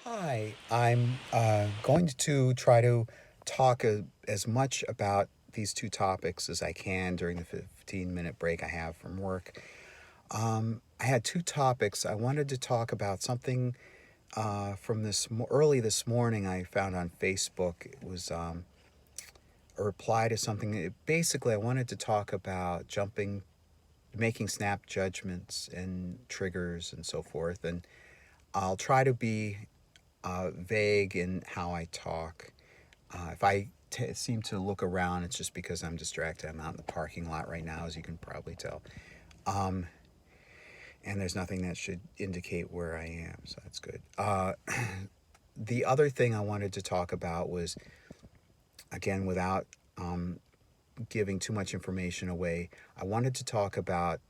Hi, I'm going to try to talk as much about these two topics as I can during the 15-minute break I have from work. I had two topics. I wanted to talk about something from early this morning I found on Facebook. It was a reply to something. Basically, I wanted to talk about making snap judgments and triggers and so forth. And I'll try to be vague in how I talk. If I seem to look around, it's just because I'm distracted. I'm out in the parking lot right now, as you can probably tell. Um, and there's nothing that should indicate where I am, so that's good. The other thing I wanted to talk about was, again, without giving too much information away, I wanted to talk about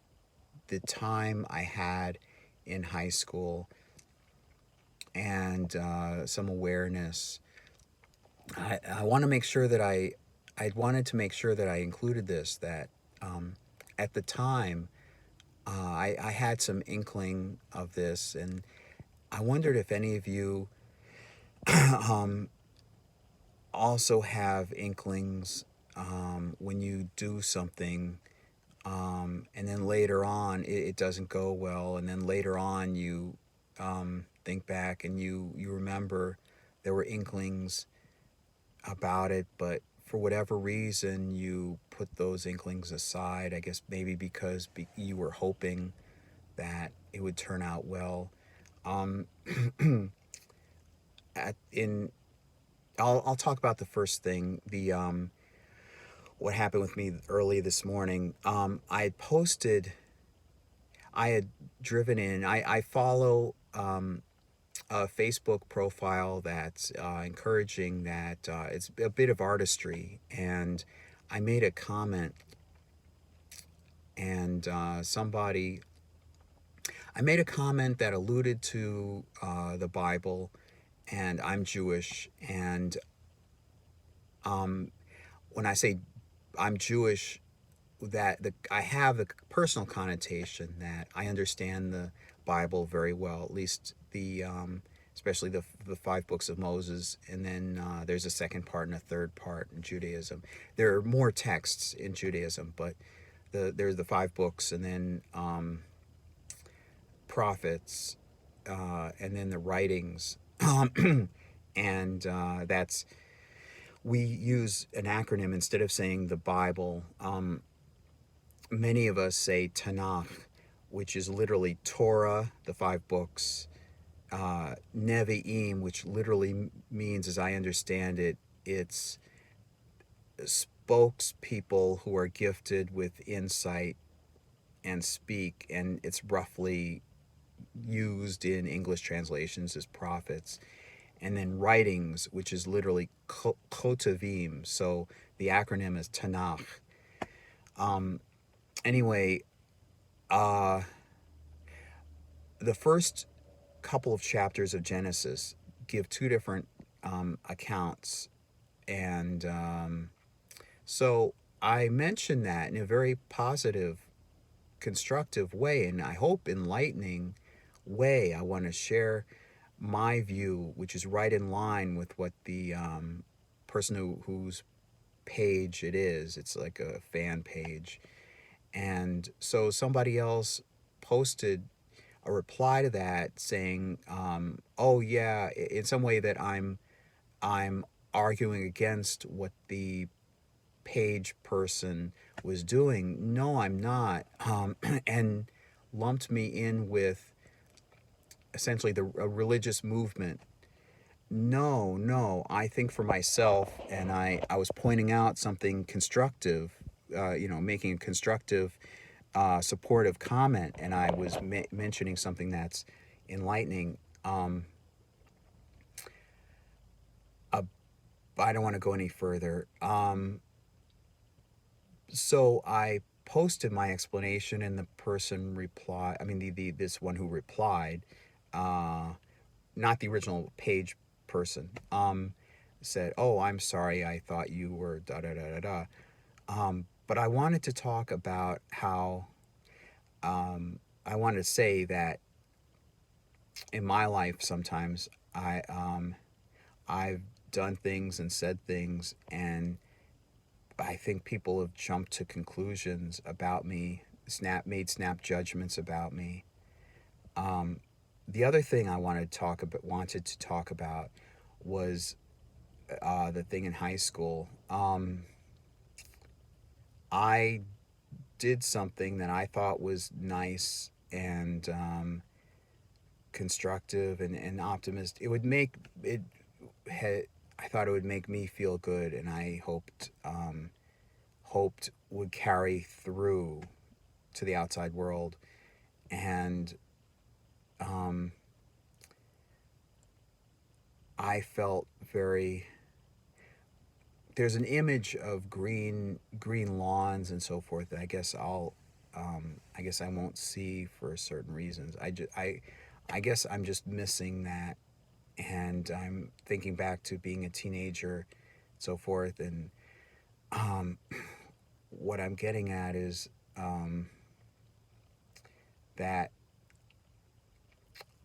the time I had in high school and some awareness. I want to make sure that I wanted to make sure that I included this, that at the time I had some inkling of this, and I wondered if any of you um, also have inklings when you do something, and then later on it doesn't go well, and then later on you think back and you remember there were inklings about it, but for whatever reason, you put those inklings aside. I guess maybe because you were hoping that it would turn out well. Um, at, in I'll talk about the first thing. The What happened with me early this morning. I had driven in. I follow a Facebook profile that's encouraging that it's a bit of artistry, and I made a comment, and I made a comment that alluded to the Bible, and I'm Jewish, and um, when I say I'm Jewish, I have the personal connotation that I understand the Bible very well, at least especially the five books of Moses, and then there's a second part and a third part in Judaism. There are more texts in Judaism, but there's the five books, and then prophets, and then the writings, and that's we use an acronym instead of saying the Bible. Many of us say Tanakh, which is literally Torah, the five books, Nevi'im, which literally means, as I understand it, it's spokespeople who are gifted with insight and speak, and it's roughly used in English translations as prophets. And then writings, which is literally Kotavim, so the acronym is Tanakh. Um, anyway, uh, the first couple of chapters of Genesis give two different accounts. And so I mentioned that in a very positive, constructive way, and I hope enlightening way. I want to share my view, which is right in line with what the person whose page it is. It's like a fan page. And so somebody else posted a reply to that saying, "Oh yeah," in some way that I'm arguing against what the page person was doing. No, I'm not, and lumped me in with essentially a religious movement. No, no, I think for myself, and I was pointing out something constructive, making a constructive, supportive comment, and I was mentioning something that's enlightening. Uh, I don't want to go any further. So I posted my explanation, and the person replied. I mean, this one who replied, uh, not the original page person, said, "Oh, I'm sorry. I thought you were da da da da da." But I wanted to talk about how I wanted to say that in my life sometimes I've done things and said things, and I think people have jumped to conclusions about me, snap judgments about me. Um, the other thing I wanted to talk about was the thing in high school. I did something that I thought was nice and constructive and optimist. It would make it. Had, I thought it would make me feel good, and I hoped would carry through to the outside world. And um, I felt very. There's an image of green lawns and so forth that I guess I won't see for certain reasons. I guess I'm just missing that, and I'm thinking back to being a teenager, so forth, and um, what I'm getting at is um, that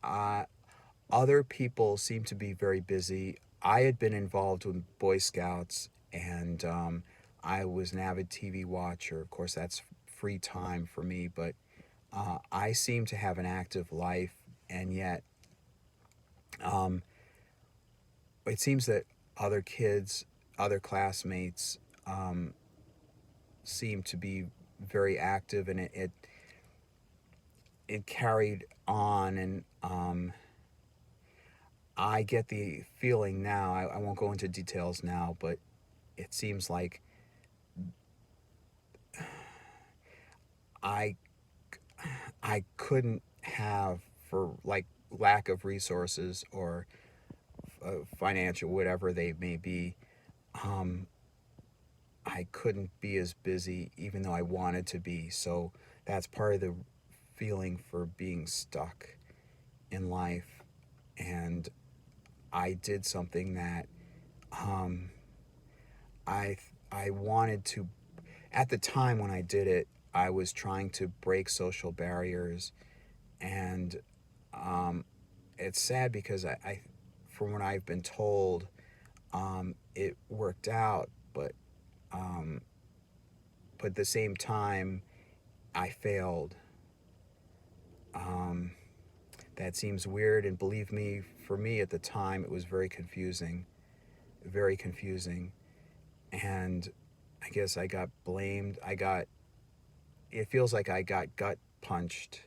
uh, other people seem to be very busy. I had been involved with Boy Scouts, and I was an avid TV watcher. Of course, that's free time for me, but I seem to have an active life, and yet um, it seems that other kids, other classmates, um, seem to be very active, and it carried on, and I get the feeling now. I won't go into details now, but it seems like I I couldn't have, for like lack of resources or financial, whatever they may be. Um, I couldn't be as busy, even though I wanted to be. So that's part of the feeling for being stuck in life. And I did something that um, I I wanted to. At the time when I did it, I was trying to break social barriers, and um, it's sad because from what I've been told, it worked out, um, but at the same time, I failed. Um, that seems weird, and believe me, for me at the time, it was very confusing, and I guess I got blamed. It feels like I got gut punched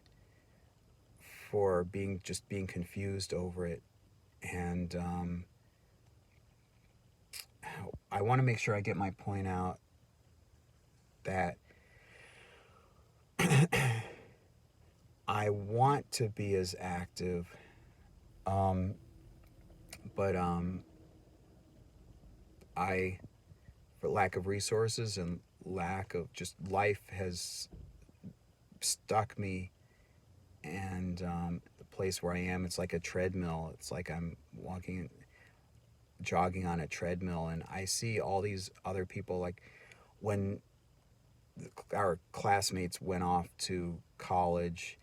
for being confused over it, and I want to make sure I get my point out that I want to be as active, um, but I, for lack of resources and lack of just life, has stuck me, and the place where I am, it's like a treadmill. It's like I'm jogging on a treadmill, and I see all these other people. Like when our classmates went off to college,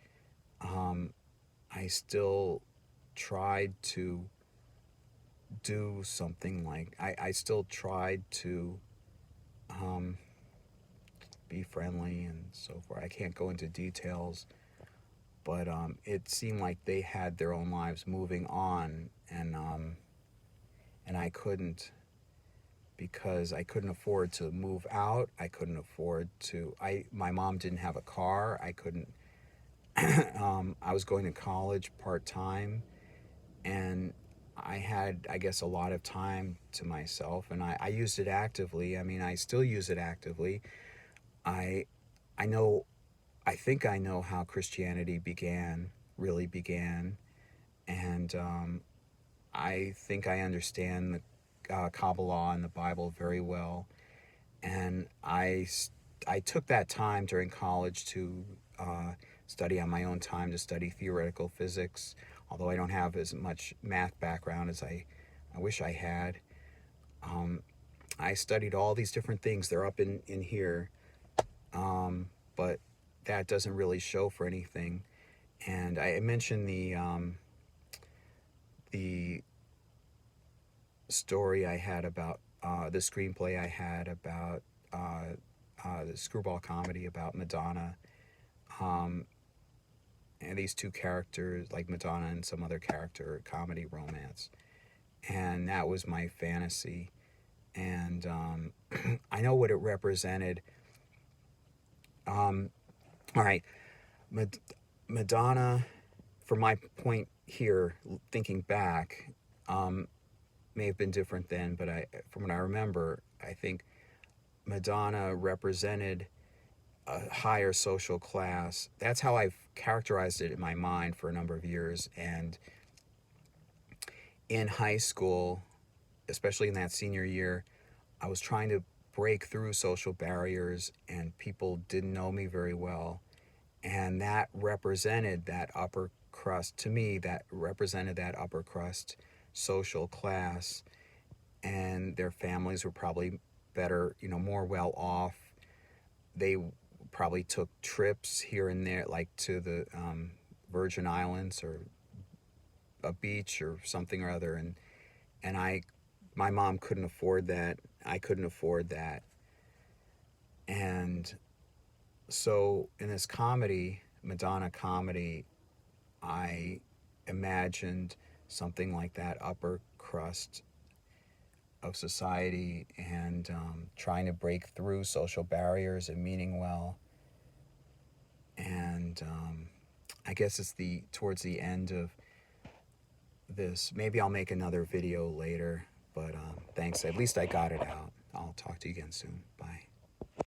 um, I still tried to do something like I still tried to um, be friendly and so forth. I can't go into details, but it seemed like they had their own lives moving on, and I couldn't, because I couldn't afford to move out. I couldn't afford to. My mom didn't have a car. I couldn't. I was going to college part time, and I had, I guess, a lot of time to myself, and I used it actively. I mean, I still use it actively. I I know I think I know how Christianity really began, and I think I understand the Kabbalah and the Bible very well. And I took that time during college to study on my own time, to study theoretical physics, although I don't have as much math background as I wish I had. Um, I studied all these different things. They're up in here, but that doesn't really show for anything. And I mentioned the story I had about the screenplay I had about the screwball comedy about Madonna, um, and these two characters, like Madonna and some other character, comedy romance. And that was my fantasy. And I know what it represented. All right, Madonna, from my point here, thinking back, um, may have been different then, but from what I remember, I think Madonna represented a higher social class. That's how I've characterized it in my mind for a number of years. And in high school, especially in that senior year, I was trying to break through social barriers, and people didn't know me very well. And that represented that upper crust, to me, that represented that upper crust social class. And their families were probably better, more well off. They probably took trips here and there, like to the Virgin Islands or a beach or something or other. And my mom couldn't afford that. I couldn't afford that. And so in this comedy, Madonna comedy, I imagined something like that upper crust of society, and trying to break through social barriers and meaning well. And I guess it's towards the end of this. Maybe I'll make another video later, but thanks. At least I got it out. I'll talk to you again soon.